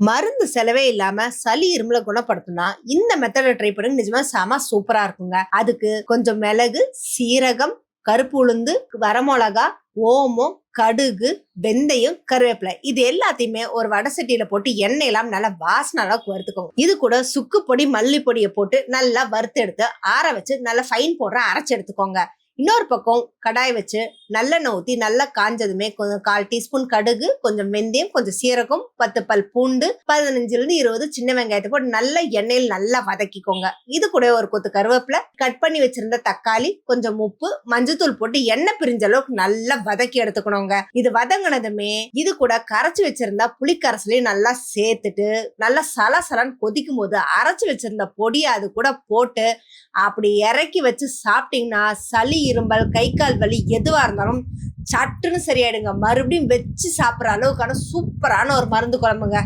மருந்து செலவே இல்லாம சளி இருமல குணப்படுத்தணும்னா இந்த மெத்தட ட்ரை பண்ணுங்க. நிஜமா செம சூப்பரா இருக்குங்க. அதுக்கு கொஞ்சம் மிளகு, சீரகம், கருப்பு உளுந்து, வரமிளகா, ஓமம், கடுகு, வெந்தயம், கருவேப்பிலை இது எல்லாத்தையுமே ஒரு வடை சட்டியில போட்டு எண்ணெய் எல்லாம் நல்லா வாசனை அளவுக்கு வறுத்துக்கோங்க. இது கூட சுக்கு பொடி, மல்லி பொடியை போட்டு நல்லா வறுத்து எடுத்து ஆற வச்சு நல்லா ஃபைன் பவுடரா அரைச்சு எடுத்துக்கோங்க. இன்னொரு பக்கம் கடாய் வச்சு நல்லெண்ணெய் ஊத்தி நல்லா காஞ்சதுமே கொஞ்சம் 1/4 டீஸ்பூன் கடுகு, கொஞ்சம் வெந்தயம், கொஞ்சம் சீரகம், 10 பல் பூண்டு, 15-20 சின்ன வெங்காயத்தை போட்டு நல்ல எண்ணெயில் நல்லா வதக்கிக்கோங்க. இது கூட ஒரு கொத்து கருவேப்பிலை, கட் பண்ணி வச்சிருந்த தக்காளி, கொஞ்சம் உப்பு, மஞ்சத்தூள் போட்டு எண்ணெய் பிரிஞ்ச அளவுக்கு நல்லா வதக்கி எடுத்துக்கணுங்க. இது வதங்கினதுமே இது கூட கரைச்சு வச்சிருந்த புளிக்கரைசலையும் நல்லா சேர்த்துட்டு நல்லா சலசலன்னு கொதிக்கும் போது அரைச்சு வச்சிருந்த பொடியை அது கூட போட்டு அப்படி இறக்கி வச்சு சாப்பிட்டீங்கன்னா சளி, இரும்பல், கை கால் வலி எதுவா இருந்தாலும் சட்டுன்னு சரியாயிடுங்க. மறுபடியும் வச்சு சாப்பிட்ற அளவுக்கான சூப்பரான ஒரு மருந்து குழம்புங்க.